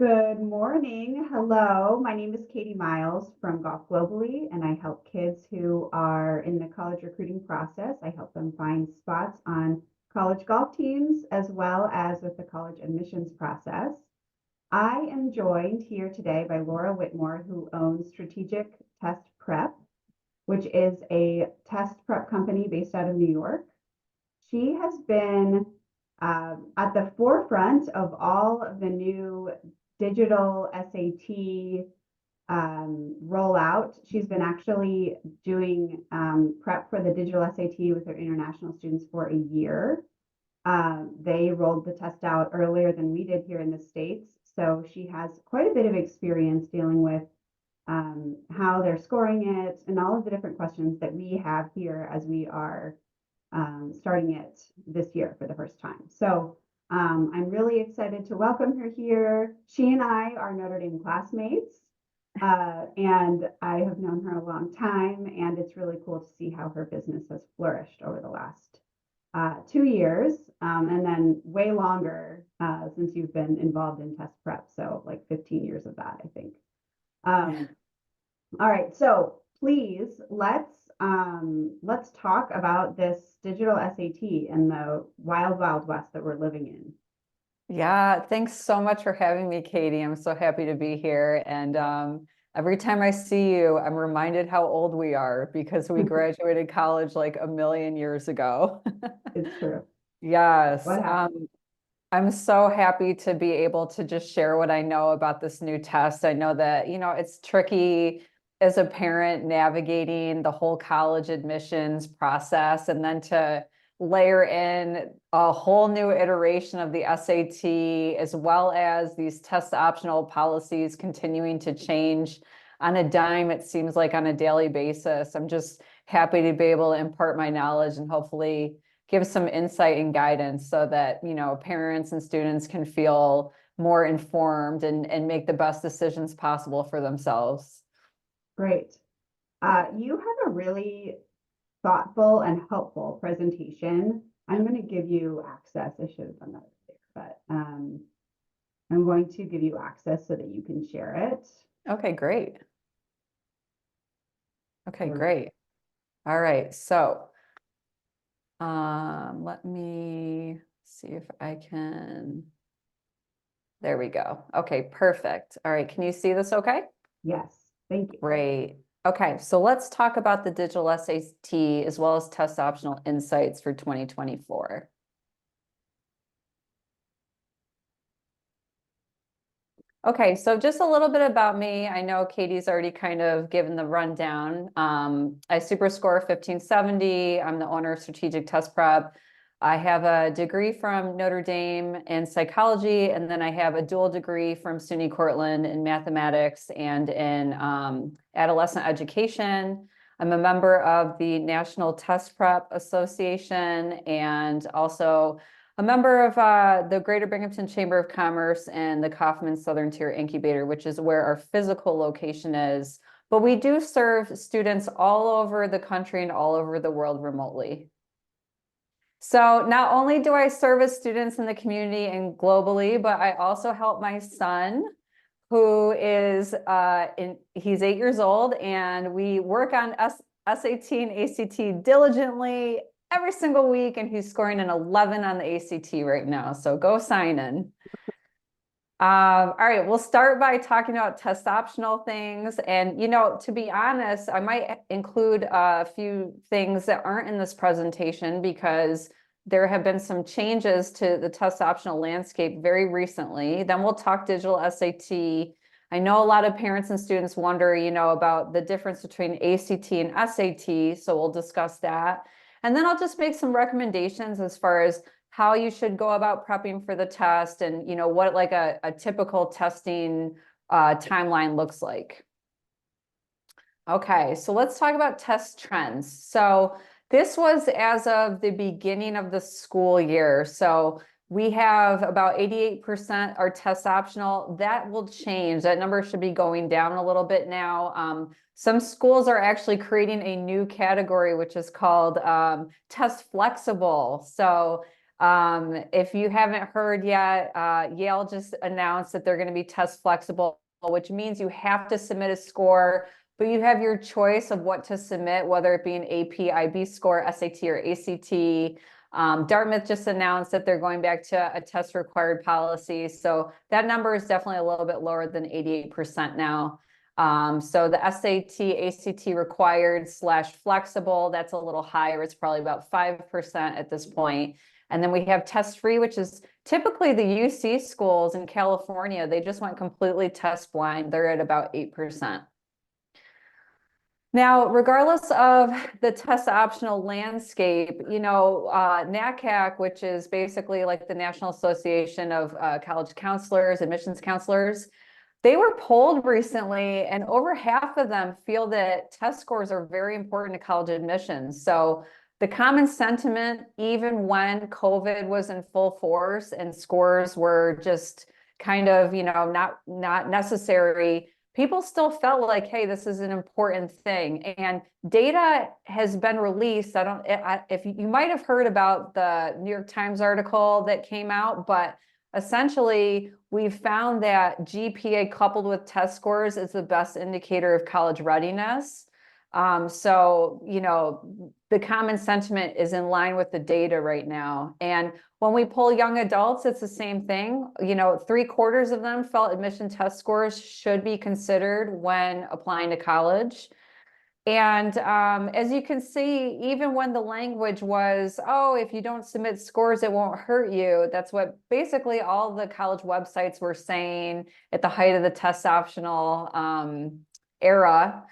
Good morning. Hello. My name is Katie Miles from Golf Globally, and I help kids who are in the college recruiting process. I help them find spots on college golf teams as well as with the college admissions process. I am joined here today by Laura Whitmore, who owns Strategic Test Prep, which is a test prep company based out of New York. She has been at the forefront of all of the new digital SAT rollout. She's been actually doing prep for the digital SAT with her international students for a year. They rolled the test out earlier than we did here in the States. So she has quite a bit of experience dealing with how they're scoring it and all of the different questions that we have here as we are starting it this year for the first time. So I'm really excited to welcome her here. She and I are Notre Dame classmates, and I have known her a long time, and it's really cool to see how her business has flourished over the last 2 years, and then way longer since you've been involved in test prep. So like 15 years of that, I think. All right, so please let's talk about this digital SAT and the wild, wild west that we're living in. Yeah, thanks so much for having me, Katie. I'm so happy to be here. And every time I see you, I'm reminded how old we are because we graduated college like a million years ago. It's true. Yes. What happened? I'm so happy to be able to just share what I know about this new test. I know that, it's tricky as a parent navigating the whole college admissions process and then to layer in a whole new iteration of the SAT, as well as these test optional policies continuing to change on a dime, it seems like on a daily basis. I'm just happy to be able to impart my knowledge and hopefully give some insight and guidance so that, parents and students can feel more informed and make the best decisions possible for themselves. Great. You have a really thoughtful and helpful presentation. I'm going to give you access. I should have done that earlier, but I'm going to give you access so that you can share it. Okay, great. Okay, great. All right, so let me see if I can. There we go. Okay, perfect. All right, can you see this okay? Yes, thank you. Great. Okay, so let's talk about the digital SAT as well as test optional insights for 2024. Okay, so just a little bit about me. I know Katie's already kind of given the rundown. I super score 1570. I'm the owner of Strategic Test Prep. I have a degree from Notre Dame in psychology, and then I have a dual degree from SUNY Cortland in mathematics and in adolescent education. I'm a member of the National Test Prep Association and also a member of the Greater Binghamton Chamber of Commerce and the Kauffman Southern Tier Incubator, which is where our physical location is. But we do serve students all over the country and all over the world remotely. So not only do I service students in the community and globally, but I also help my son, who is he's 8 years old, and we work on SAT and ACT diligently every single week, and he's scoring an 11 on the ACT right now. So go sign in. All right, we'll start by talking about test optional things. And, to be honest, I might include a few things that aren't in this presentation because there have been some changes to the test optional landscape very recently. Then we'll talk digital SAT. I know a lot of parents and students wonder, about the difference between ACT and SAT. So we'll discuss that. And then I'll just make some recommendations as far as how you should go about prepping for the test and, what like a typical testing timeline looks like. Okay, so let's talk about test trends. So this was as of the beginning of the school year. So we have about 88% are test optional. That will change. That number should be going down a little bit now. Some schools are actually creating a new category, which is called test flexible. So If you haven't heard yet, Yale just announced that they're going to be test flexible, which means you have to submit a score, but you have your choice of what to submit, whether it be an AP, IB score, SAT, or ACT. Dartmouth just announced that they're going back to a test required policy. So that number is definitely a little bit lower than 88% now. So the SAT, ACT required / flexible, that's a little higher. It's probably about 5% at this point. And then we have test free, which is typically the UC schools in California. They just went completely test blind. They're at about 8%. Now, regardless of the test optional landscape, NACAC, which is basically like the National Association of College Counselors, Admissions Counselors, they were polled recently, and over half of them feel that test scores are very important to college admissions. So the common sentiment, even when COVID was in full force and scores were just kind of, not necessary, people still felt like, hey, this is an important thing. And data has been released. If you might have heard about the New York Times article that came out, but essentially we've found that GPA coupled with test scores is the best indicator of college readiness. So, the common sentiment is in line with the data right now. And when we poll young adults, it's the same thing. 3/4 of them felt admission test scores should be considered when applying to college. And as you can see, even when the language was, oh, if you don't submit scores, it won't hurt you. That's what basically all the college websites were saying at the height of the test optional era.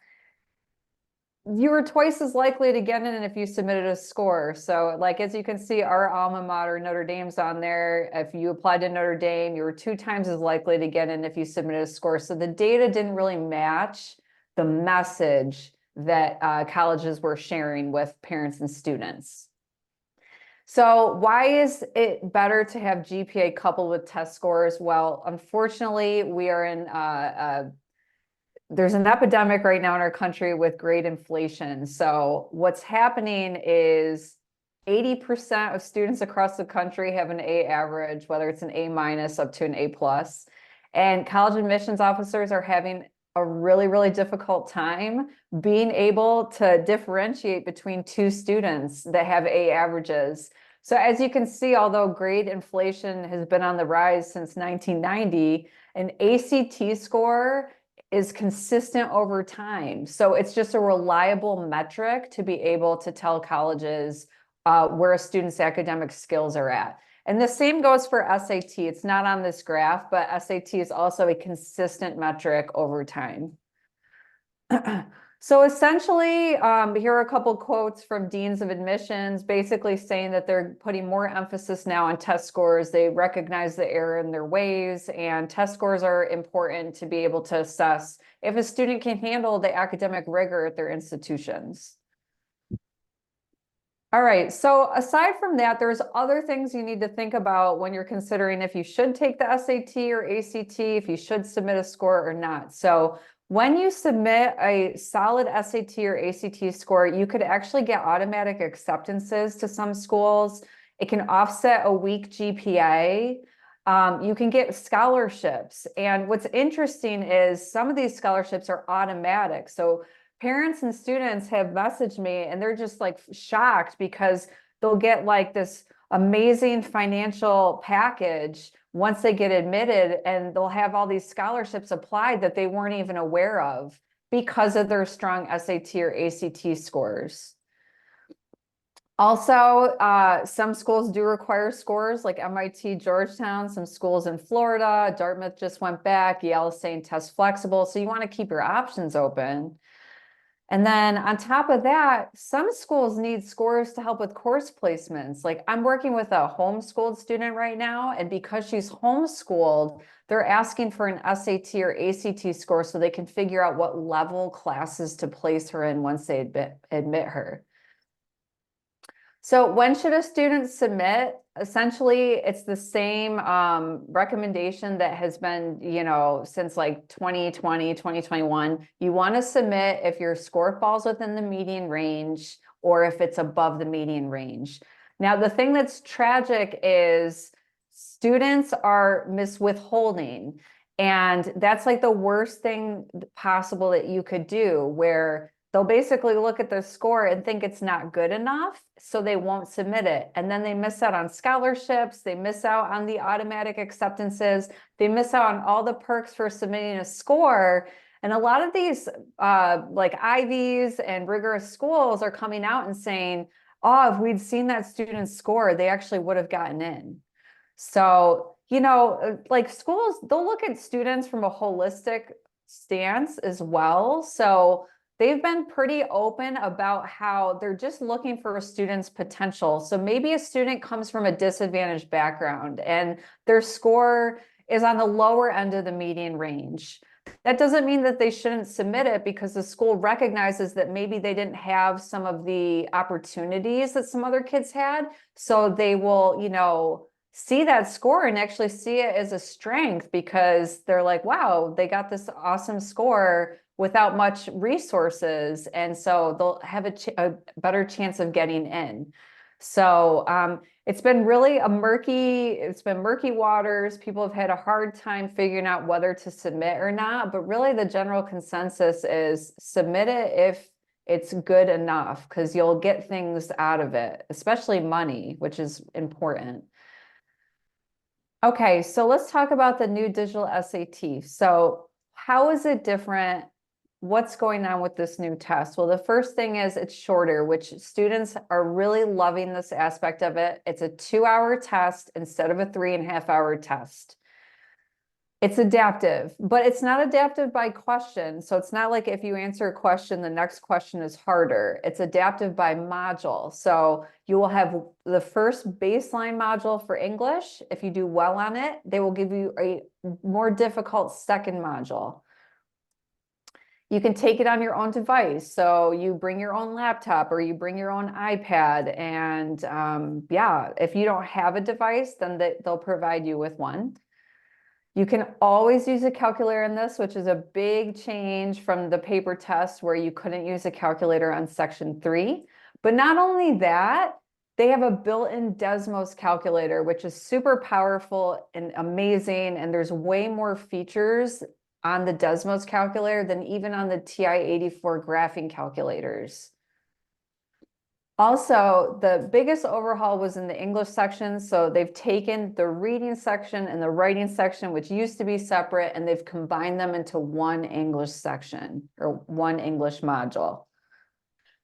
You were twice as likely to get in if you submitted a score. So like, as you can see, our alma mater, Notre Dame's on there. If you applied to Notre Dame, you were 2 times as likely to get in if you submitted a score. So the data didn't really match the message that colleges were sharing with parents and students. So why is it better to have GPA coupled with test scores? Well, unfortunately, we are in there's an epidemic right now in our country with grade inflation. So what's happening is 80% of students across the country have an A average, whether it's an A- up to an A+. And college admissions officers are having a really, really difficult time being able to differentiate between 2 students that have A averages. So as you can see, although grade inflation has been on the rise since 1990, an ACT score is consistent over time. So it's just a reliable metric to be able to tell colleges where a student's academic skills are at. And the same goes for SAT. It's not on this graph, but SAT is also a consistent metric over time. So essentially, here are a couple quotes from deans of admissions, basically saying that they're putting more emphasis now on test scores. They recognize the error in their ways, and test scores are important to be able to assess if a student can handle the academic rigor at their institutions. All right, so aside from that, there's other things you need to think about when you're considering if you should take the SAT or ACT, if you should submit a score or not. So when you submit a solid SAT or ACT score, you could actually get automatic acceptances to some schools. It can offset a weak GPA. You can get scholarships. And what's interesting is some of these scholarships are automatic. So parents and students have messaged me and they're just like shocked because they'll get like this amazing financial package once they get admitted, and they'll have all these scholarships applied that they weren't even aware of because of their strong SAT or ACT scores. Also, some schools do require scores like MIT, Georgetown, some schools in Florida, Dartmouth just went back, Yale is saying test flexible. So you want to keep your options open. And then on top of that, some schools need scores to help with course placements. Like I'm working with a homeschooled student right now, and because she's homeschooled, they're asking for an SAT or ACT score so they can figure out what level classes to place her in once they admit her. So when should a student submit? Essentially, it's the same recommendation that has been, since like 2020, 2021. You want to submit if your score falls within the median range or if it's above the median range. Now, the thing that's tragic is students are withholding. And that's like the worst thing possible that you could do, where they'll basically look at the score and think it's not good enough, so they won't submit it. And then they miss out on scholarships, they miss out on the automatic acceptances, they miss out on all the perks for submitting a score. And a lot of these like Ivies and rigorous schools are coming out and saying, oh, if we'd seen that student score, they actually would have gotten in. So, like schools, they'll look at students from a holistic stance as well. So they've been pretty open about how they're just looking for a student's potential. So maybe a student comes from a disadvantaged background and their score is on the lower end of the median range. That doesn't mean that they shouldn't submit it, because the school recognizes that maybe they didn't have some of the opportunities that some other kids had. So they will, see that score and actually see it as a strength, because they're like, wow, they got this awesome score without much resources. And so they'll have a better chance of getting in. So it's been really it's been murky waters. People have had a hard time figuring out whether to submit or not, but really the general consensus is submit it if it's good enough, because you'll get things out of it, especially money, which is important. Okay, so let's talk about the new digital SAT. So how is it different? What's going on with this new test? Well, the first thing is it's shorter, which students are really loving this aspect of it. It's a 2-hour test instead of a 3.5-hour test. It's adaptive, but it's not adaptive by question. So it's not like if you answer a question, the next question is harder. It's adaptive by module. So you will have the first baseline module for English. If you do well on it, they will give you a more difficult second module. You can take it on your own device. So you bring your own laptop or you bring your own iPad. And yeah, if you don't have a device, then they'll provide you with one. You can always use a calculator in this, which is a big change from the paper test where you couldn't use a calculator on section 3. But not only that, they have a built-in Desmos calculator, which is super powerful and amazing. And there's way more features on the Desmos calculator than even on the TI-84 graphing calculators. Also, the biggest overhaul was in the English section. So they've taken the reading section and the writing section, which used to be separate, and they've combined them into one English section or one English module.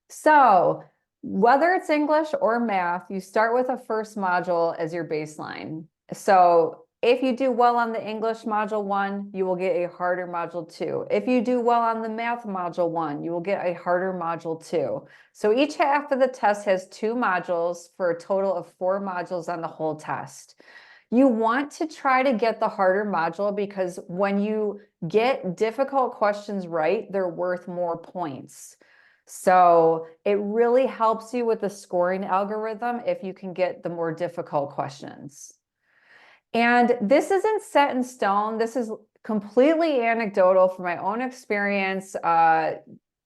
So whether it's English or math, you start with a first module as your baseline. So if you do well on the English module 1, you will get a harder module 2. If you do well on the math module 1, you will get a harder module 2. So each half of the test has 2 modules for a total of 4 modules on the whole test. You want to try to get the harder module, because when you get difficult questions right, they're worth more points. So it really helps you with the scoring algorithm if you can get the more difficult questions. And this isn't set in stone. This is completely anecdotal from my own experience,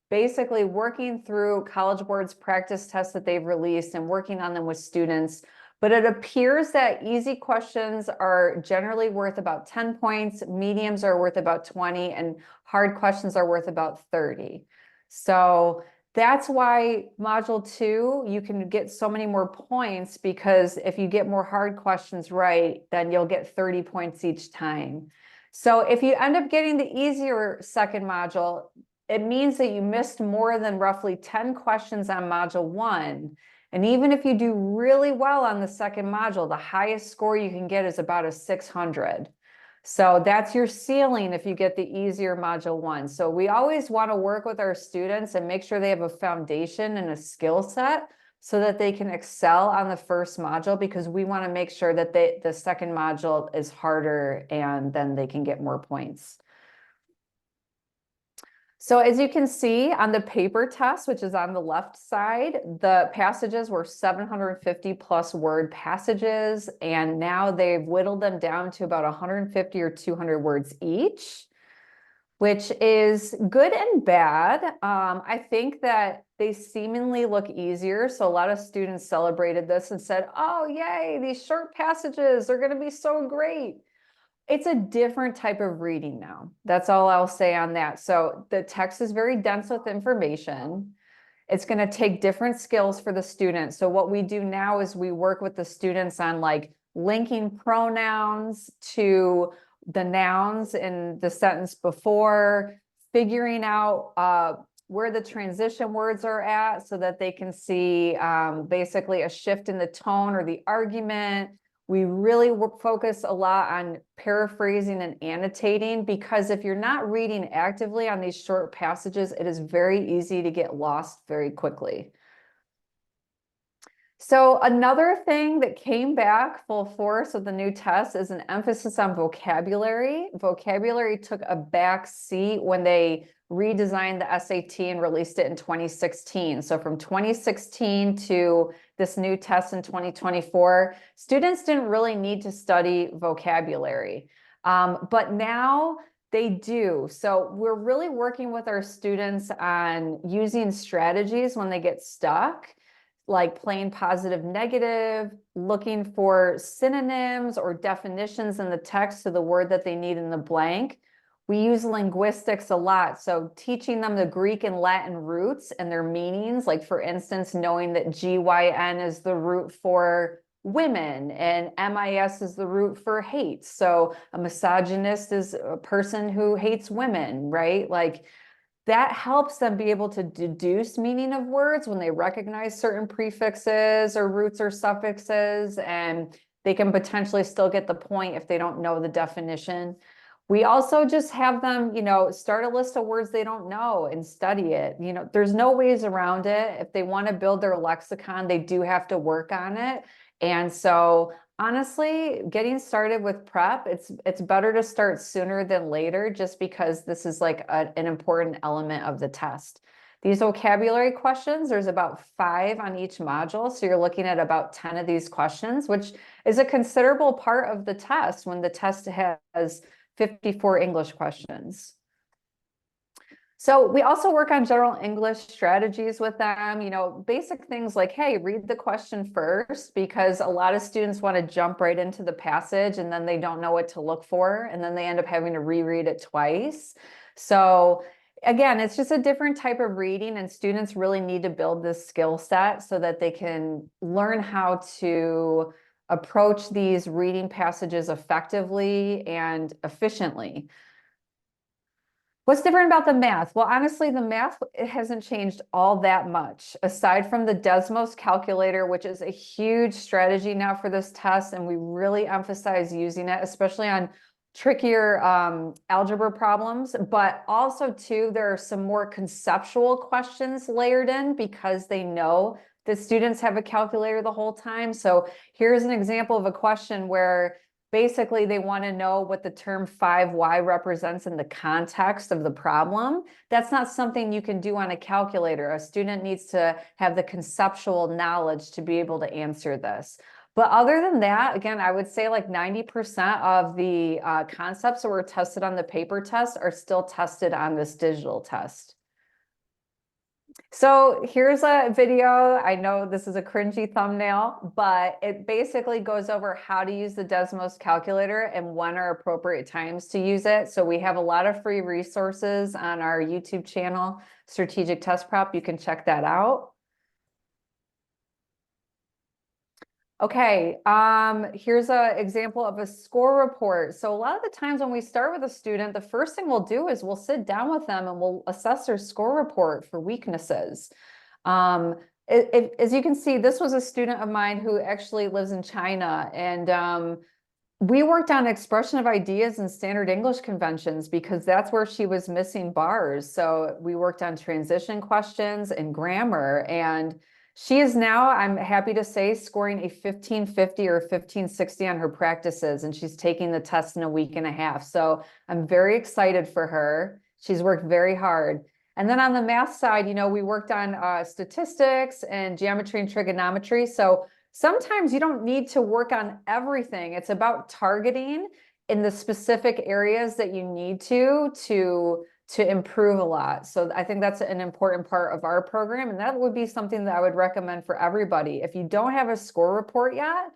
basically working through College Board's practice tests that they've released and working on them with students. But it appears that easy questions are generally worth about 10 points, mediums are worth about 20, and hard questions are worth about 30. So that's why module 2, you can get so many more points, because if you get more hard questions right, then you'll get 30 points each time. So if you end up getting the easier second module, it means that you missed more than roughly 10 questions on module 1. And even if you do really well on the second module, the highest score you can get is about a 600. So that's your ceiling if you get the easier module 1. So we always want to work with our students and make sure they have a foundation and a skill set so that they can excel on the first module, because we want to make sure that the second module is harder and then they can get more points. So as you can see on the paper test, which is on the left side, the passages were 750 plus word passages, and now they've whittled them down to about 150 or 200 words each. which is good and bad. I think that they seemingly look easier. So a lot of students celebrated this and said, oh, yay, these short passages are going to be so great. It's a different type of reading now. That's all I'll say on that. So the text is very dense with information. It's going to take different skills for the student. So what we do now is we work with the students on like linking pronouns to the nouns in the sentence before, figuring out where the transition words are at so that they can see basically a shift in the tone or the argument. We really focus a lot on paraphrasing and annotating, because if you're not reading actively on these short passages, it is very easy to get lost very quickly. So another thing that came back full force with the new test is an emphasis on vocabulary. Vocabulary took a back seat when they redesigned the SAT and released it in 2016. So from 2016 to this new test in 2024, students didn't really need to study vocabulary. But now they do. So we're really working with our students on using strategies when they get stuck, like plain positive, negative, looking for synonyms or definitions in the text to the word that they need in the blank. We use linguistics a lot. So teaching them the Greek and Latin roots and their meanings, like for instance, knowing that GYN is the root for women and MIS is the root for hate. So a misogynist is a person who hates women, right? Like that helps them be able to deduce meaning of words when they recognize certain prefixes or roots or suffixes, and they can potentially still get the point if they don't know the definition. We also just have them, start a list of words they don't know and study it. There's no ways around it. If they want to build their lexicon, they do have to work on it. And so honestly, getting started with prep, it's better to start sooner than later, just because this is like an important element of the test. These vocabulary questions, there's about 5 on each module. So you're looking at about 10 of these questions, which is a considerable part of the test when the test has 54 English questions. So we also work on general English strategies with them, basic things like, hey, read the question first, because a lot of students want to jump right into the passage and then they don't know what to look for. And then they end up having to reread it twice. So again, it's just a different type of reading, and students really need to build this skill set so that they can learn how to approach these reading passages effectively and efficiently. What's different about the math? Well, honestly, the math, it hasn't changed all that much, aside from the Desmos calculator, which is a huge strategy now for this test. And we really emphasize using it, especially on trickier algebra problems. But also, too, there are some more conceptual questions layered in because they know that students have a calculator the whole time. So here's an example of a question where basically they want to know what the term 5y represents in the context of the problem. That's not something you can do on a calculator. A student needs to have the conceptual knowledge to be able to answer this. But other than that, again, I would say like 90% of the concepts that were tested on the paper test are still tested on this digital test. So here's a video. I know this is a cringy thumbnail, but it basically goes over how to use the Desmos calculator and when are appropriate times to use it. So we have a lot of free resources on our YouTube channel, Strategic Test Prep. You can check that out. Okay, here's an example of a score report. So a lot of the times when we start with a student, the first thing we'll do is we'll sit down with them and we'll assess their score report for weaknesses. As you can see, this was a student of mine who actually lives in China, and we worked on expression of ideas and standard English conventions because that's where she was missing bars. So we worked on transition questions and grammar, and she is now, I'm happy to say, scoring a 1550 or 1560 on her practices, and she's taking the test in a week and a half. So I'm very excited for her. She's worked very hard. And then on the math side, we worked on statistics and geometry and trigonometry. So sometimes you don't need to work on everything. It's about targeting in the specific areas that you need to to improve a lot. So I think that's an important part of our program. And that would be something that I would recommend for everybody. If you don't have a score report yet,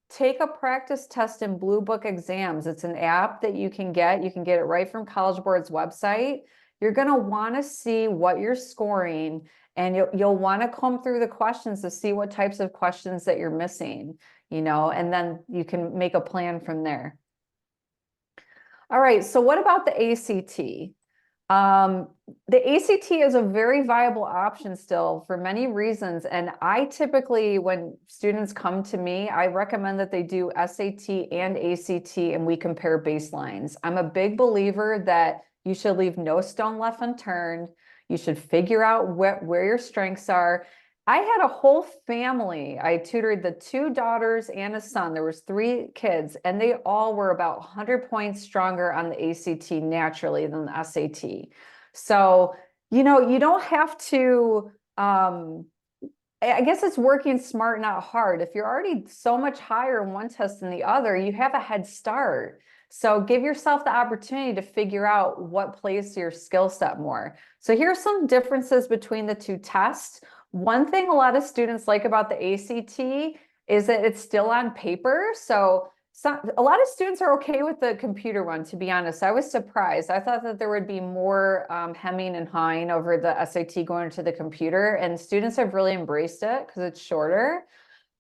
take a practice test in Blue Book Exams. It's an app that you can get. You can get it right from College Board's website. You're going to want to see what you're scoring, and you'll want to comb through the questions to see what types of questions that you're missing, and then you can make a plan from there. All right, so what about the ACT? The ACT is a very viable option still for many reasons. And I typically, when students come to me, I recommend that they do SAT and ACT and we compare baselines. I'm a big believer that you should leave no stone left unturned. You should figure out where your strengths are. I had a whole family. I tutored the 2 daughters and a son. There was 3 kids, and they all were about 100 points stronger on the ACT naturally than the SAT. So, you don't have to, I guess it's working smart, not hard. If you're already so much higher in one test than the other, you have a head start. So give yourself the opportunity to figure out what plays to your skill set more. So here's some differences between the 2 tests. One thing a lot of students like about the ACT is that it's still on paper. So a lot of students are okay with the computer one, to be honest. I was surprised. I thought that there would be more hemming and hawing over the SAT going to the computer, and students have really embraced it because it's shorter.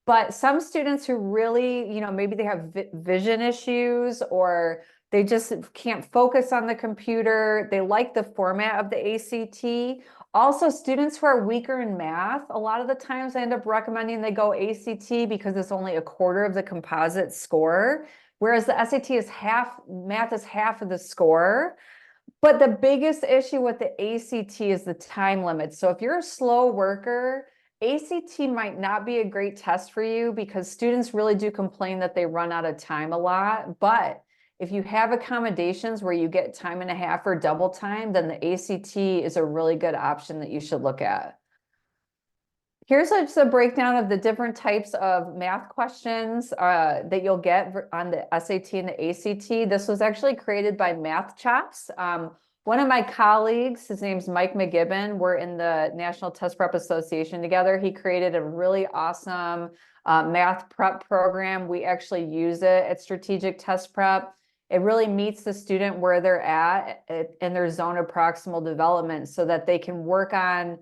But some students who really, maybe they have vision issues, or they just can't focus on the computer, they like the format of the ACT. Also, students who are weaker in math, a lot of the times I end up recommending they go ACT because it's only a quarter of the composite score, whereas the SAT is math is half of the score. But the biggest issue with the ACT is the time limit. So if you're a slow worker, ACT might not be a great test for you because students really do complain that they run out of time a lot. But if you have accommodations where you get time and a half or double time, then the ACT is a really good option that you should look at. Here's just a breakdown of the different types of math questions that you'll get on the SAT and the ACT. This was actually created by Math Chops. One of my colleagues, his name's Mike McGibbon, we're in the National Test Prep Association together. He created a really awesome math prep program. We actually use it at Strategic Test Prep. It really meets the student where they're at in their zone of proximal development so that they can work on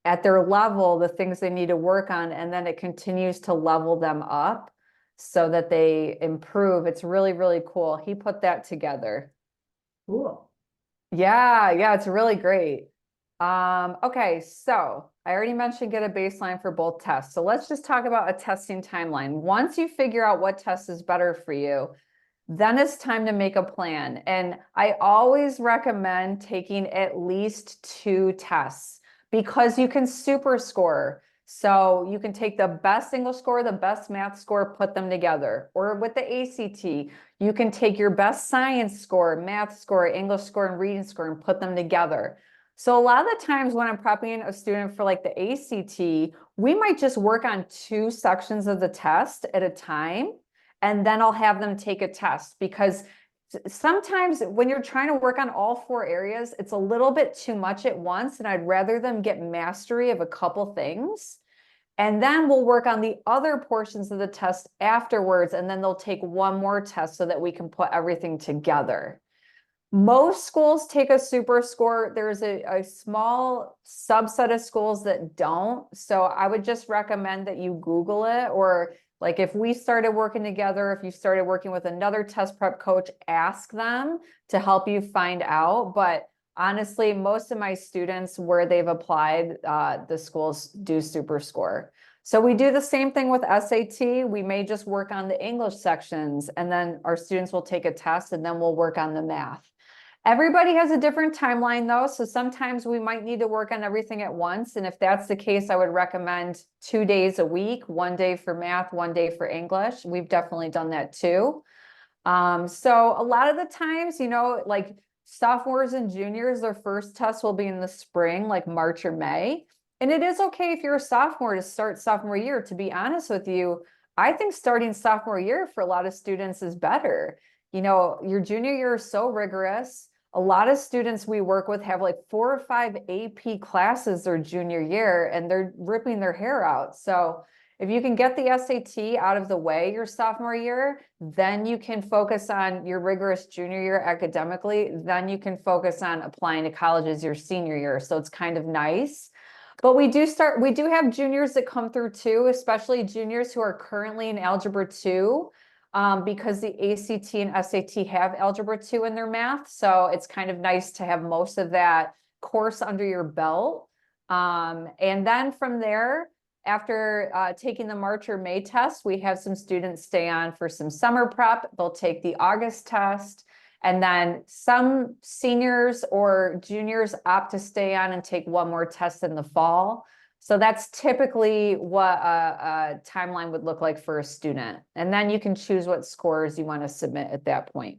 at their level the things they need to work on, and then it continues to level them up so that they improve. It's really, really cool. He put that together. Cool. Yeah, it's really great. Okay, so I already mentioned get a baseline for both tests. So let's just talk about a testing timeline. Once you figure out what test is better for you, then it's time to make a plan. And I always recommend taking at least 2 tests because you can super score. So you can take the best English score, the best math score, put them together. Or with the ACT, you can take your best science score, math score, English score, and reading score and put them together. So a lot of the times when I'm prepping a student for like the ACT, we might just work on 2 sections of the test at a time, and then I'll have them take a test, because sometimes when you're trying to work on all 4 areas, it's a little bit too much at once, and I'd rather them get mastery of a couple things. And then we'll work on the other portions of the test afterwards, and then they'll take one more test so that we can put everything together. Most schools take a super score. There's a small subset of schools that don't. So I would just recommend that you Google it, or like if we started working together, if you started working with another test prep coach, ask them to help you find out. But honestly, most of my students where they've applied, the schools do super score. So we do the same thing with SAT. We may just work on the English sections, and then our students will take a test, and then we'll work on the math. Everybody has a different timeline though, so sometimes we might need to work on everything at once. And if that's the case, I would recommend 2 days a week, 1 day for math, 1 day for English. We've definitely done that too. So a lot of the times, like sophomores and juniors, their first test will be in the spring, like March or May. And it is okay if you're a sophomore to start sophomore year. To be honest with you, I think starting sophomore year for a lot of students is better. Your junior year is so rigorous. a lot of students we work with have like 4 or 5 AP classes their junior year, and they're ripping their hair out. So if you can get the SAT out of the way your sophomore year, then you can focus on your rigorous junior year academically. Then you can focus on applying to colleges your senior year. So it's kind of nice. But we do have juniors that come through too, especially juniors who are currently in Algebra 2, because the ACT and SAT have Algebra 2 in their math. So it's kind of nice to have most of that course under your belt. And then from there, after taking the March or May test, we have some students stay on for some summer prep. They'll take the August test. And then some seniors or juniors opt to stay on and take one more test in the fall. So that's typically what a timeline would look like for a student. And then you can choose what scores you want to submit at that point.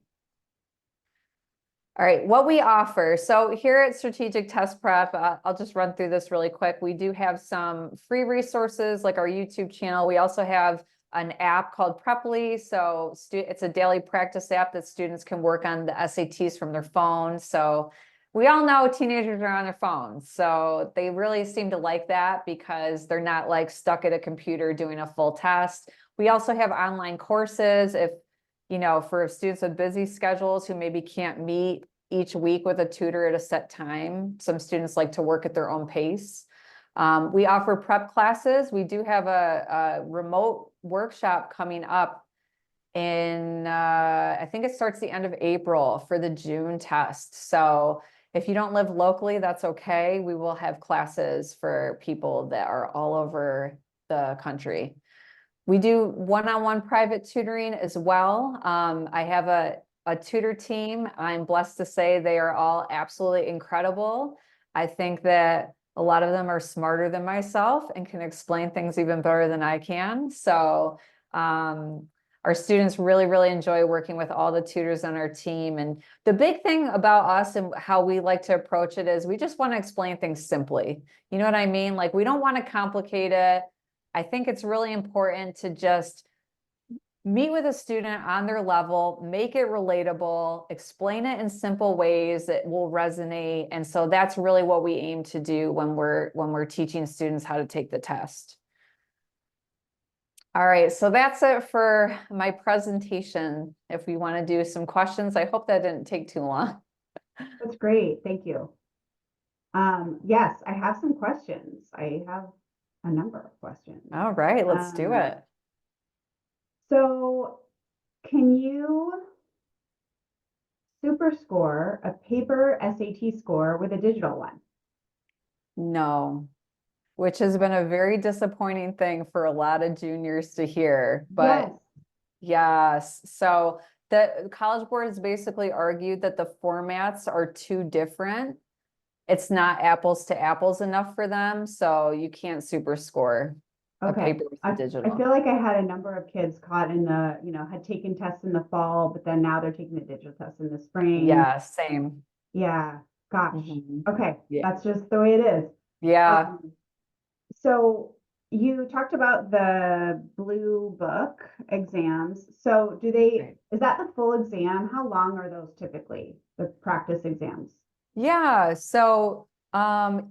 All right, what we offer. So here at Strategic Test Prep, I'll just run through this really quick. We do have some free resources like our YouTube channel. We also have an app called Preply. So it's a daily practice app that students can work on the SATs from their phone. So we all know teenagers are on their phones. So they really seem to like that because they're not like stuck at a computer doing a full test. We also have online courses if, you know, for students with busy schedules who maybe can't meet each week with a tutor at a set time. Some students like to work at their own pace. We offer prep classes. We do have a remote workshop coming up in, I think it starts the end of April for the June test. So if you don't live locally, that's okay. We will have classes for people that are all over the country. We do one-on-one private tutoring as well. I have a tutor team. I'm blessed to say they are all absolutely incredible. I think that a lot of them are smarter than myself and can explain things even better than I can. So our students really, really enjoy working with all the tutors on our team. And the big thing about us and how we like to approach it is we just want to explain things simply. You know what I mean? Like, we don't want to complicate it. I think it's really important to just meet with a student on their level, make it relatable, explain it in simple ways that will resonate. And so that's really what we aim to do when we're teaching students how to take the test. All right, so that's it for my presentation. If we want to do some questions, I hope that didn't take too long. That's great. Thank you. Yes, I have some questions. I have a number of questions. All right, let's do it. So can you super score a paper SAT score with a digital one? No, which has been a very disappointing thing for a lot of juniors to hear, but yes. So the College Board has basically argued that the formats are too different. It's not apples to apples enough for them, so you can't super score a Okay. paper with I digital. feel like I had a number of kids caught in the, had taken tests in the fall, but then now they're taking the digital test in the spring. Yeah, same. Yeah, gosh. Mhm. Okay, Yeah. that's just the way it is. Yeah. So you talked about the blue book exams. So Right. is that the full exam? How long are those typically, the practice exams? Yeah, so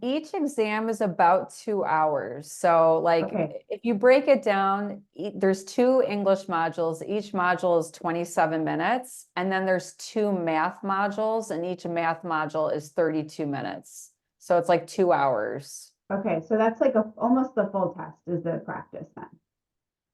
each exam is about 2 hours. So like Okay, if you break it down, there's 2 English modules. Each module is 27 minutes. And then there's 2 math modules, and each math module is 32 minutes. So it's like 2 hours. okay. So that's like almost the full test is the practice then.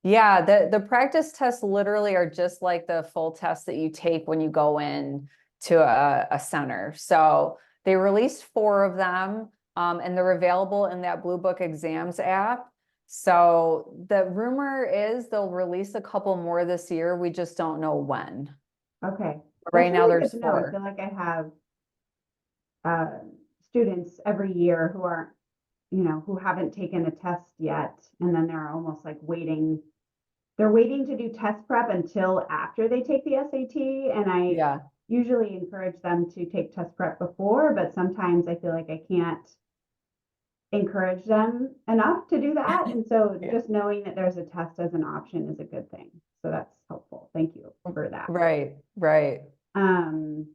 Yeah, the practice tests literally are just like the full test that you take when you go in to a center. So they released 4 of them, and they're available in that Blue Book Exams app. So the rumor is they'll release a couple more this year. We just don't know when. Okay. Right That's now really good there's to know. I 4. feel like I have students every year who aren't, who haven't taken a test yet, and then they're almost like waiting. They're waiting to do test prep until after they take the SAT, and I Yeah. usually encourage them to take test prep before, but sometimes I feel like I can't encourage them enough to do that. And so Yeah. just knowing that there's a test as an option is a good thing. So that's helpful. Thank you for that. Right, right. Um,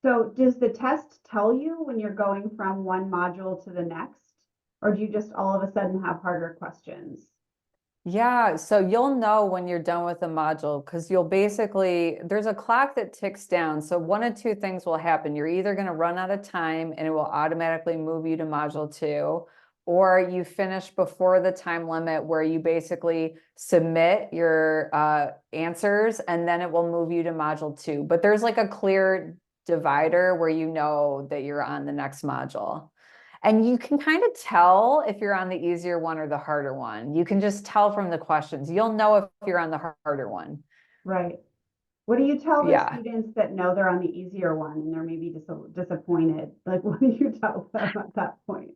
So does the test tell you when you're going from one module to the next? Or do you just all of a sudden have harder questions? Yeah, so you'll know when you're done with the module because you'll basically, there's a clock that ticks down. So one of two things will happen. You're either going to run out of time and it will automatically move you to module two, or you finish before the time limit where you basically submit your answers and then it will move you to module two. But there's like a clear divider where you know that you're on the next module. And you can kind of tell if you're on the easier one or the harder one. You can just tell from the questions. You'll know if you're on the harder one. Right. What do you tell the Yeah. students that know they're on the easier one and they're maybe disappointed? Like, what do you tell them at that point?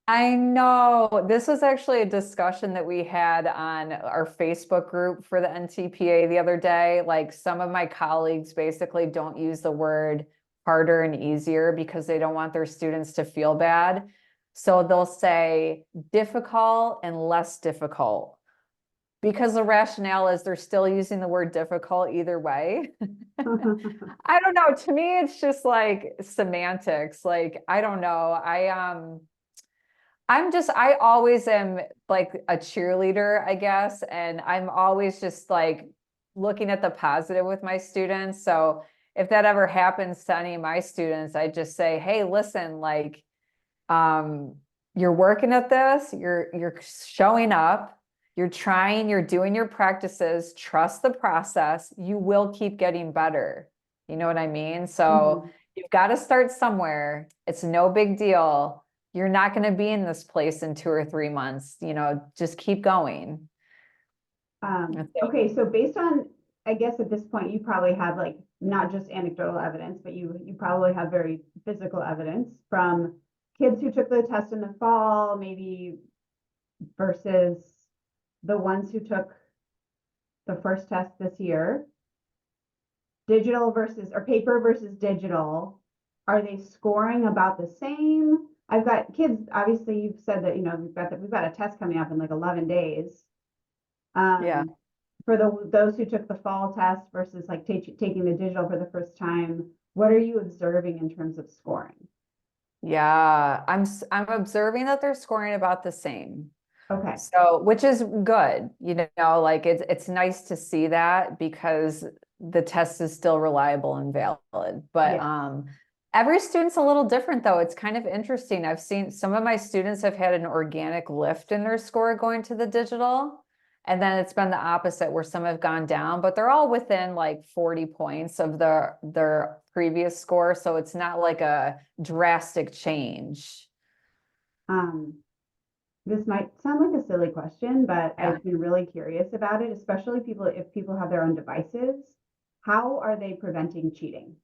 I know this was actually a discussion that we had on our Facebook group for the NTPA the other day. Like some of my colleagues basically don't use the word harder and easier because they don't want their students to feel bad. So they'll say difficult and less difficult because the rationale is they're still using the word difficult either way. I don't know. To me, it's just like semantics. Like, I don't know. I always am like a cheerleader, I guess. And I'm always just like looking at the positive with my students. So if that ever happens to any of my students, I just say, hey, listen, like, um, you're working at this, you're showing up, you're trying, you're doing your practices, trust the process, you will keep getting better. You know what I mean? So Mhm. you've got to start somewhere. It's no big deal. You're not going to be in this place in 2 or 3 months. Just keep going. That's it. Okay, so based on, I guess at this point, you probably have like not just anecdotal evidence, but you probably have very physical evidence from kids who took the test in the fall, maybe versus the ones who took the first test this year. Digital versus or paper versus digital. Are they scoring about the same? I've got kids, obviously you've said that, we've got a test coming up in like 11 days. Yeah. Um, for those who took the fall test versus like taking the digital for the first time, what are you observing in terms of scoring? Yeah. I'm observing that they're scoring about the same. Okay. So, which is good, like it's nice to see that because the test is still reliable and valid. But Yes. every student's a little different though. It's kind of interesting. I've seen some of my students have had an organic lift in their score going to the digital. And then it's been the opposite where some have gone down, but they're all within like 40 points of their previous score. So it's not like a drastic change. Um, this might sound like a silly question, but Yeah. I've been really curious about it, especially if people have their own devices. How are they preventing cheating?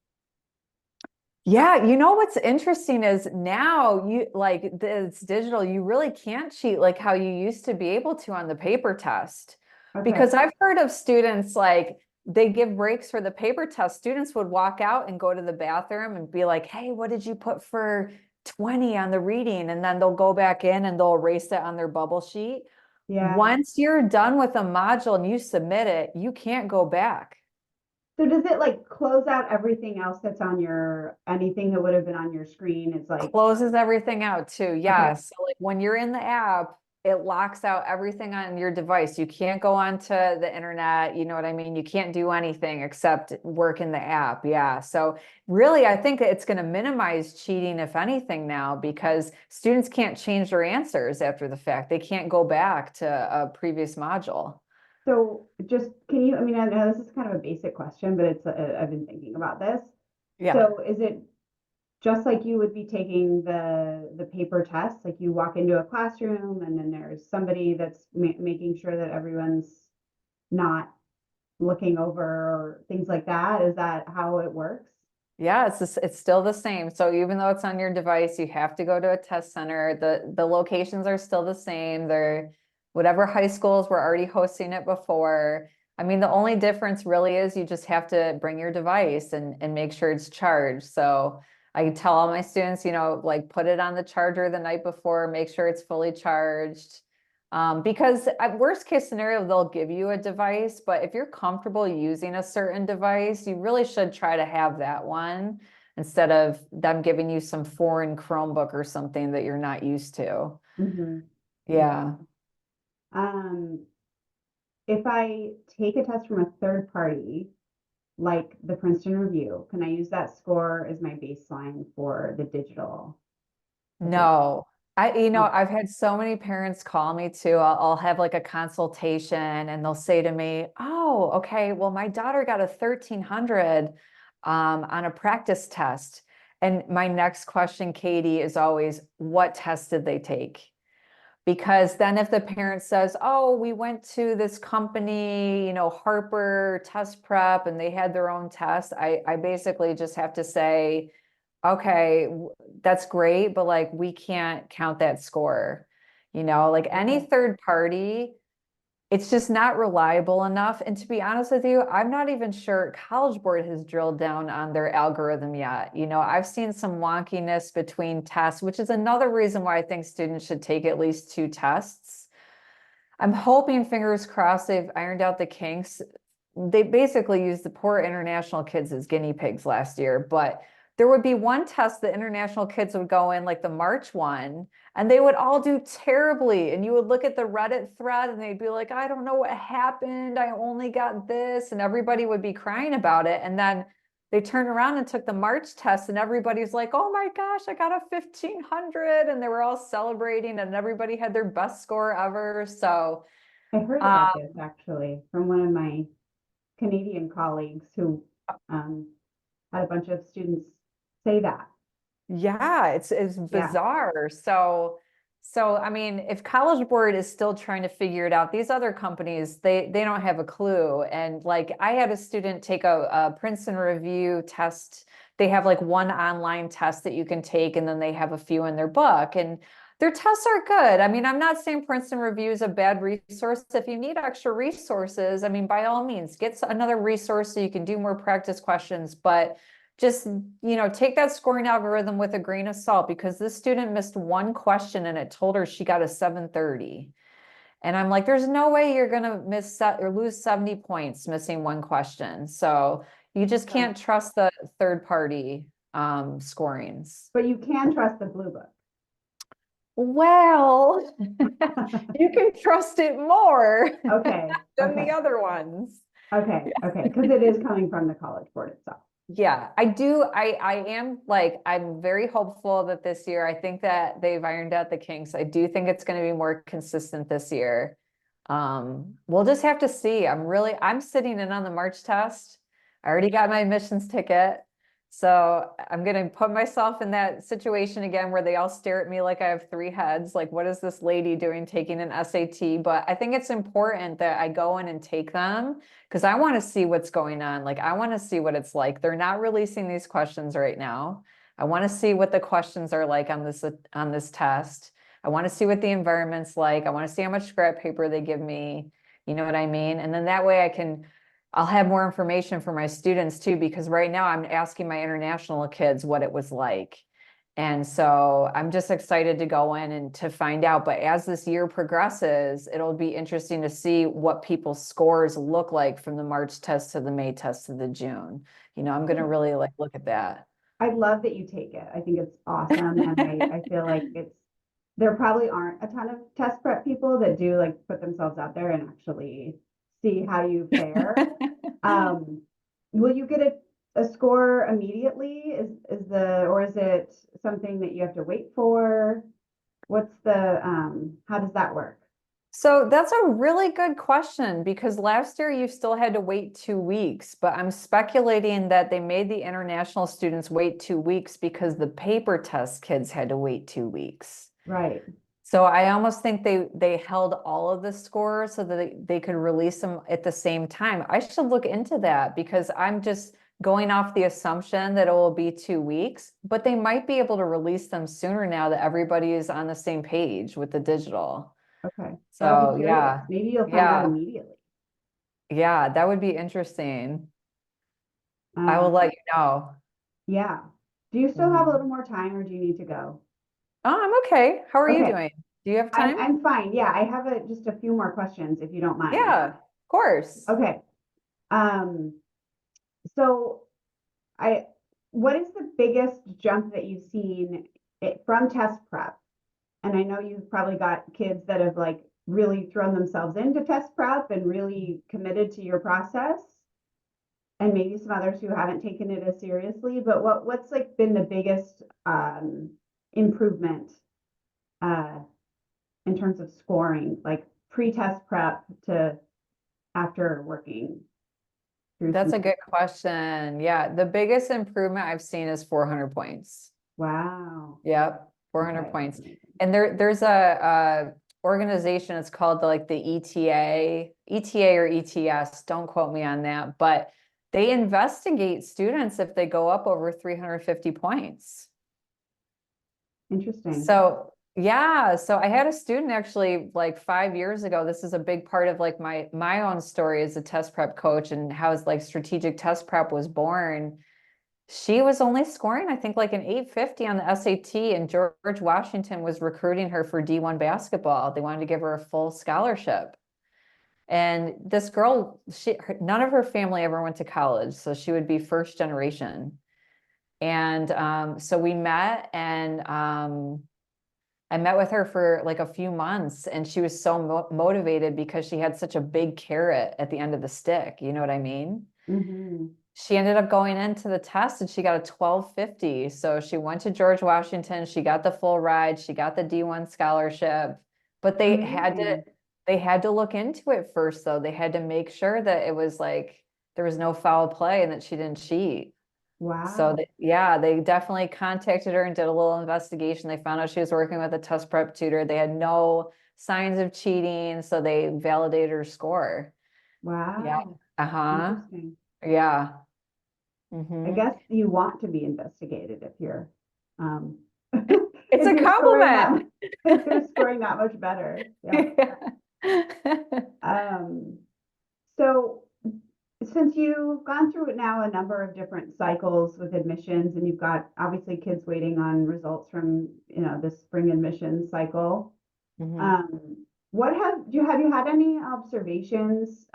Yeah, what's interesting is now you like it's digital, you really can't cheat like how you used to be able to on the paper test. Okay. Because I've heard of students like they give breaks for the paper test. Students would walk out and go to the bathroom and be like, "Hey, what did you put for 20 on the reading?" And then they'll go back in and they'll erase it on their bubble sheet. Yeah. Once you're done with a module and you submit it, you can't go back. So does it like close out everything else that's on anything that would have been on your screen? It's like, Closes everything out too. okay, Yes. So like when you're in the app, it locks out everything on your device. You can't go onto the internet. You know what I mean? You can't do anything except work in the app. Yeah. So really, I think it's going to minimize cheating, if anything, now because students can't change their answers after the fact. They can't go back to a previous module. so just can you, I mean, I know this is kind of a basic question, but I've been thinking about this. Yeah. So is it just like you would be taking the paper test, like you walk into a classroom and then there's somebody that's making sure that everyone's not looking over or things like that? Is that how it works? Yeah, it's still the same. So even though it's on your device, you have to go to a test center. The locations are still the same. They're whatever high schools were already hosting it before. I mean, the only difference really is you just have to bring your device and make sure it's charged. So I tell all my students, like put it on the charger the night before, make sure it's fully charged. Because at worst case scenario, they'll give you a device, but if you're comfortable using a certain device, you really should try to have that one instead of them giving you some foreign Chromebook or something that you're not used to. Mhm. Yeah. Um, if I take a test from a third party, like the Princeton Review, can I use that score as my baseline for the digital assessment? No, Oh, I've had so many parents call me too. I'll have like a consultation and they'll say to me, "Oh, okay, well, my daughter got a 1300 on a practice test." And my next question, Katie, is always, "What test did they take?" Because then if the parent says, "Oh, we went to this company, Harper Test Prep, and they had their own test," I basically just have to say, okay, that's great, but like we can't count that score. Like any okay. third party, it's just not reliable enough. And to be honest with you, I'm not even sure College Board has drilled down on their algorithm yet. I've seen some wonkiness between tests, which is another reason why I think students should take at least two tests. I'm hoping, fingers crossed, they've ironed out the kinks. They basically used the poor international kids as guinea pigs last year, but there would be one test the international kids would go in, like the March one, and they would all do terribly. And you would look at the Reddit thread and they'd be like, I don't know what happened. I only got this. And everybody would be crying about it. And then they turned around and took the March test, and everybody's like, oh my gosh, I got a 1500. And they were all celebrating, and everybody had their best score ever. So, I heard uh, about this actually from one of my Canadian colleagues who um, had a bunch of students say that. yeah, it's Yeah. bizarre. So I mean, if College Board is still trying to figure it out, these other companies, they don't have a clue. And like I had a student take a Princeton review test. They have like one online test that you can take, and then they have a few in their book. And their tests are good. I mean, I'm not saying Princeton Review is a bad resource. If you need extra resources, I mean, by all means, get another resource so you can do more practice questions. But just, take that scoring algorithm with a grain of salt, because this student missed one question and it told her she got a 730. And I'm like, there's no way you're going to miss or lose 70 points missing one question. So you just Okay. can't trust the third party scorings. But you can trust the blue book. Well, you can trust it more Okay. than the Okay. other ones. Okay. Okay. Because it is coming from the College Board itself. Yeah, I do. I am like, I'm very hopeful that this year, I think that they've ironed out the kinks. I do think it's going to be more consistent this year. We'll just have to see. I'm sitting in on the March test. I already got my admissions ticket. So I'm going to put myself in that situation again where they all stare at me like I have three heads. Like, what is this lady doing taking an SAT? But I think it's important that I go in and take them, because I want to see what's going on. Like, I want to see what it's like. They're not releasing these questions right now. I want to see what the questions are like on this test. I want to see what the environment's like. I want to see how much scrap paper they give me. You know what I mean? And then that way I'll have more information for my students too, because right now I'm asking my international kids what it was like. And so I'm just excited to go in and to find out. But as this year progresses, it'll be interesting to see what people's scores look like from the March test to the May test to the June. I'm going to really like look at that. I love that you take it. I think it's awesome. And I feel like there probably aren't a ton of test prep people that do like put themselves out there and actually see how you fare. Um, will you get a score immediately? Or is it something that you have to wait for? How does that work? So that's a really good question, because last year you still had to wait 2 weeks, but I'm speculating that they made the international students wait 2 weeks because the paper test kids had to wait 2 weeks. Right. So I almost think they held all of the scores so that they could release them at the same time. I should look into that, because I'm just going off the assumption that it will be 2 weeks, but they might be able to release them sooner now that everybody is on the same page with the digital. Okay. Well, I'll So be curious. yeah, Maybe you'll find out yeah, immediately. yeah, that would be interesting. I will Um, let you know. yeah. Do you still have a Mhm. little more time or do you need to go? Oh, I'm okay. How are you Okay. doing? Do you have I'm time? I'm fine. Yeah, I have just a few more questions if you don't mind. Yeah, of course. Okay. Um, so I what is the biggest jump that you've seen from test prep? And I know you've probably got kids that have like really thrown themselves into test prep and really committed to your process, and maybe some others who haven't taken it as seriously. But what's like been the biggest improvement uh, in terms of scoring, like pre-test prep to after working through That's some? a good question. Yeah, the biggest improvement I've seen is 400 points. Wow. Yep, 400 Okay. points. And there's a organization, it's called the ETA or ETS, don't quote me on that, but they investigate students if they go up over 350 points. Interesting. So yeah, so I had a student actually like 5 years ago. This is a big part of like my own story as a test prep coach and how like strategic test prep was born. She was only scoring, I think, like an 850 on the SAT, and George Washington was recruiting her for D1 basketball. They wanted to give her a full scholarship. And this girl, none of her family ever went to college, so she would be first generation. And so we met, and I met with her for like a few months, and she was so motivated because she had such a big carrot at the end of the stick. You know what I mean? Mm-hmm. She ended up going into the test and she got a 1250. So she went to George Washington, she got the full ride, she got the D1 scholarship, but Amazing. they had to look into it first though. They had to make sure that it was like there was no foul play and that she didn't cheat. So Wow. yeah, they definitely contacted her and did a little investigation. They found out she was working with a test prep tutor. They had no signs of cheating, so they validated her score. Yeah. Wow. Uh-huh. Interesting. Yeah. I Hmm. guess you want to be investigated if you're um It's if a you're scoring that compliment. if you're scoring that much better. Yeah. Yeah. Um so since you've gone through it now a number of different cycles with admissions, and you've got obviously kids waiting on results from, the spring admissions cycle, Mhm. um, what have you had any observations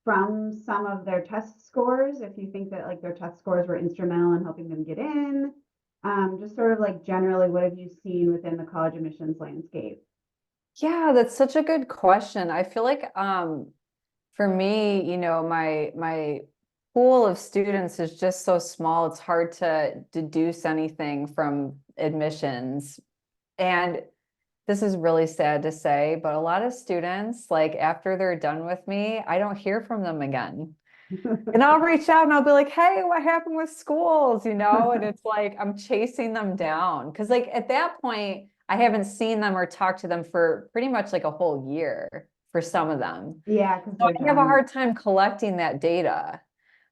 from some of their test scores? If you think that like their test scores were instrumental in helping them get in, just sort of like generally, what have you seen within the college admissions landscape? Yeah, that's such a good question. I feel like for me, my pool of students is just so small, it's hard to deduce anything from admissions. And this is really sad to say, but a lot of students, like after they're done with me, I don't hear from them again. And I'll reach out and I'll be like, hey, what happened with schools? And it's like I'm chasing them down. Cause like at that point, I haven't seen them or talked to them for pretty much like a whole year for some of them. Yeah, because So they're I have a done. hard time collecting that data.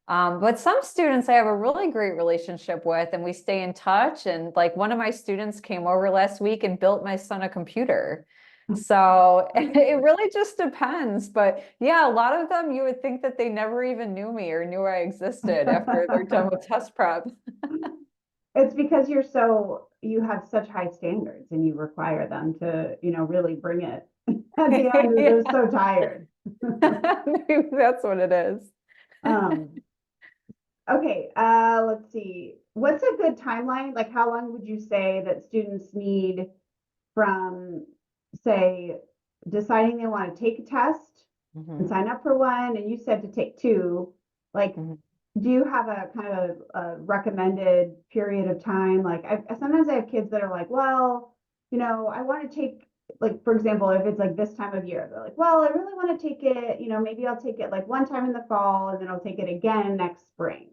But some students I have a really great relationship with, and we stay in touch. And like one of my students came over last week and built my son a computer. So it really just depends. But yeah, a lot of them you would think that they never even knew me or knew I existed after they're done with test prep. It's because you have such high standards and you require them to, really bring it at the end. They're Yeah, so tired. maybe that's what it is. Um, okay, let's see. What's a good timeline? Like, how long would you say that students need from, say, deciding they want to take a test and Mhm, sign up for one, and you said to take two? Like, mhm, do you have a kind of a recommended period of time? Like, sometimes I have kids that are like, well, I want to take, like, for example, if it's like this time of year, they're like, well, I really want to take it, maybe I'll take it like one time in the fall and then I'll take it again next spring.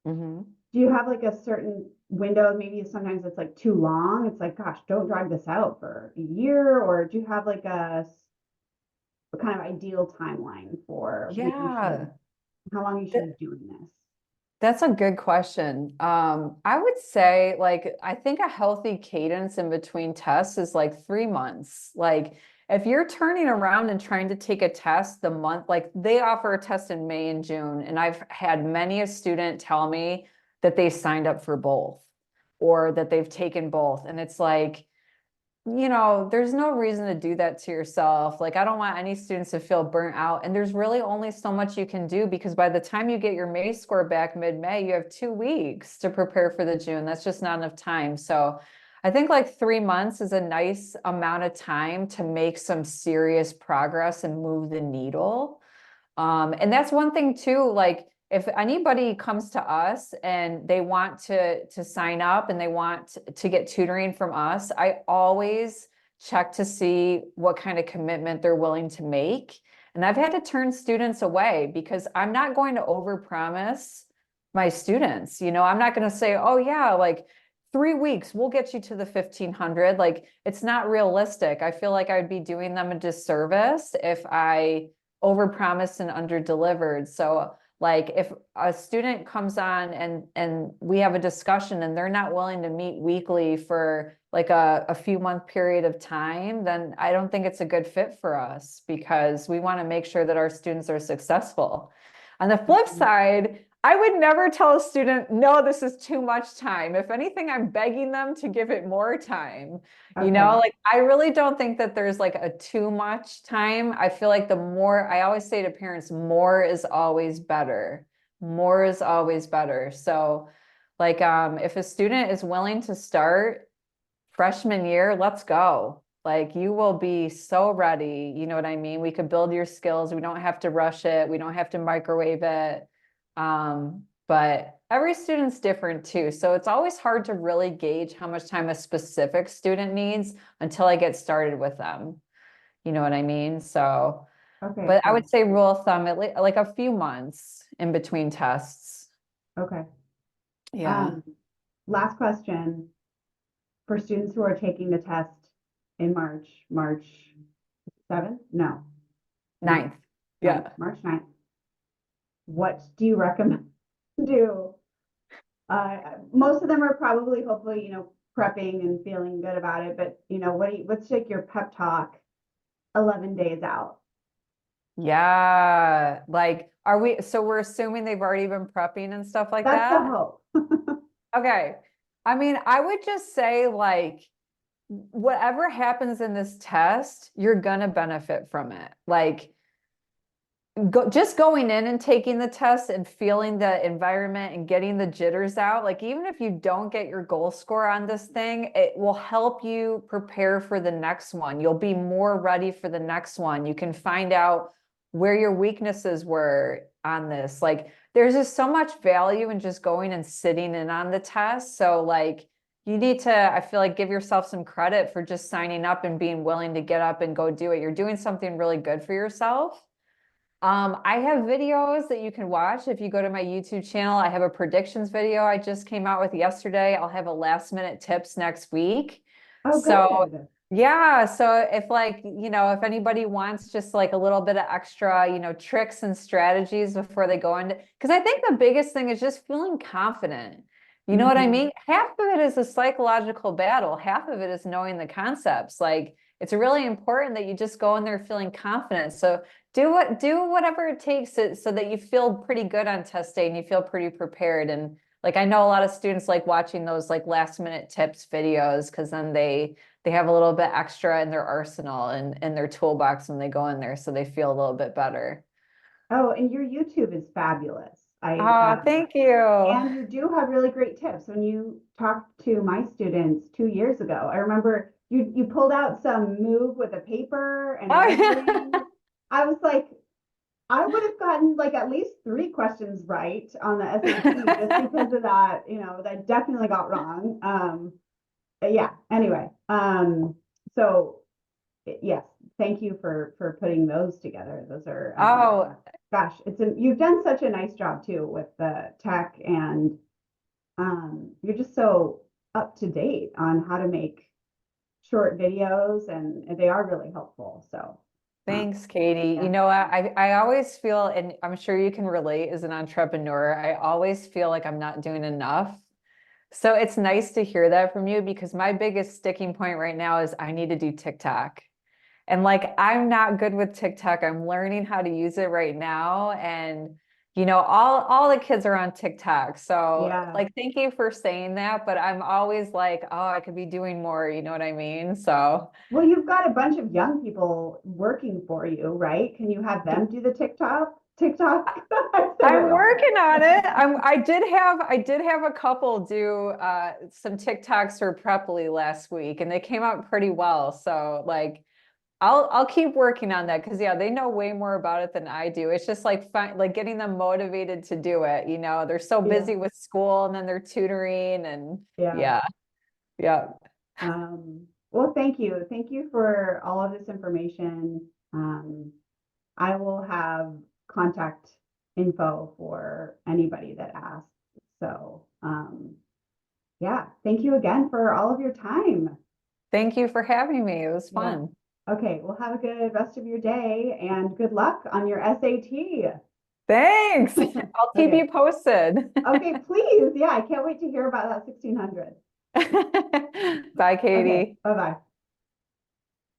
mhm. Do you have like a certain window? Maybe sometimes it's like too long. It's like, gosh, don't drag this out for a year. Or do you have like a kind of ideal timeline for when you should, Yeah. how long you should be doing this? That's a good question. I would say like I think a healthy cadence in between tests is like 3 months. Like if you're turning around and trying to take a test the month, like they offer a test in May and June, and I've had many a student tell me that they signed up for both or that they've taken both. And it's like there's no reason to do that to yourself. Like, I don't want any students to feel burnt out. And there's really only so much you can do because by the time you get your May score back mid-May, you have 2 weeks to prepare for the June. That's just not enough time. So I think like 3 months is a nice amount of time to make some serious progress and move the needle. And that's one thing too, like if anybody comes to us and they want to sign up and they want to get tutoring from us, I always check to see what kind of commitment they're willing to make. And I've had to turn students away because I'm not going to overpromise my students. I'm not going to say, oh yeah, like 3 weeks, we'll get you to the 1500. Like it's not realistic. I feel like I'd be doing them a disservice if I overpromised and underdelivered. So like if a student comes on and we have a discussion and they're not willing to meet weekly for like a few month period of time, then I don't think it's a good fit for us because we want to make sure that our students are successful. On the flip side, I would never tell a student, no, this is too much time. If anything, I'm begging them to give it more time. Okay. Like I really don't think that there's like a too much time. I feel like the more, I always say to parents, more is always better. More is always better. So like if a student is willing to start freshman year, let's go. Like you will be so ready. You know what I mean? We could build your skills. We don't have to rush it. We don't have to microwave it. But every student's different too. So it's always hard to really gauge how much time a specific student needs until I get started with them. You know what I mean? So, Okay, but I would cool. say rule of thumb, at least like a few months in between tests. Okay. Yeah. Um, Last question for students who are taking the test in March 7th? No, no, Ninth. ninth, Yeah. March 9th. What do you recommend do? Most of them are probably, hopefully, prepping and feeling good about it, but what's like your pep talk 11 days out? Yeah. Like, so we're assuming they've already been prepping and stuff like That's the that? hope. Okay. I mean, I would just say like, whatever happens in this test, you're gonna benefit from it. Like, just going in and taking the test and feeling the environment and getting the jitters out, like even if you don't get your goal score on this thing, it will help you prepare for the next one. You'll be more ready for the next one. You can find out where your weaknesses were on this. Like there's just so much value in just going and sitting in on the test. So like you need to, I feel like, give yourself some credit for just signing up and being willing to get up and go do it. You're doing something really good for yourself. I have videos that you can watch if you go to my YouTube channel. I have a predictions video I just came out with yesterday. I'll have a last minute tips next week. Oh, So good. yeah, so if like, if anybody wants just like a little bit of extra, tricks and strategies before they go into, because I think the biggest thing is just feeling confident. You know what I Mhm. mean? Half of it is a psychological battle. Half of it is knowing the concepts. Like it's really important that you just go in there feeling confident. So do whatever it takes so that you feel pretty good on test day and you feel pretty prepared. And like I know a lot of students like watching those like last minute tips videos because then they have a little bit extra in their arsenal and in their toolbox when they go in there, so they feel a little bit better. Oh, and your YouTube is fabulous. Oh, thank you. And you do have really great tips. When you talked to my students 2 years ago, I remember you pulled out some move with a paper and Oh, yeah. everything. I was like, I would have gotten like at least 3 questions right on the SAT just because of that, that I definitely got wrong. Yeah, anyway. So yes, thank you for putting those together. Those are Oh, gosh, you've done such a nice job too with the tech, and you're just so up to date on how to make short videos, and they are really helpful. So thanks, Katie. yeah. I always feel, and I'm sure you can relate as an entrepreneur, I always feel like I'm not doing enough. So it's nice to hear that from you because my biggest sticking point right now is I need to do TikTok. And like, I'm not good with TikTok. I'm learning how to use it right now. And, all the kids are on TikTok. So Yeah. like, thank you for saying that, but I'm always like, oh, I could be doing more, you know what I mean? So Well, you've got a bunch of young people working for you, right? Can you have them do the TikTok? TikTok? I said it I'm wrong. working on it. I did have a couple do some TikToks for Preply last week and they came out pretty well. So like I'll keep working on that because yeah, they know way more about it than I do. It's just like like getting them motivated to do it. They're so Yeah. busy with school and then they're tutoring and Yeah. yeah, yeah. Well, thank you. Thank you for all of this information. I will have contact info for anybody that asks. So, yeah, thank you again for all of your time. Thank you for having me. It was Yeah. fun. Okay, well, have a good rest of your day and good luck on your SAT. Thanks. I'll keep Okay. you posted. Okay, please. Yeah, I can't wait to hear about that 1600. Bye, Okay, Katie. bye-bye.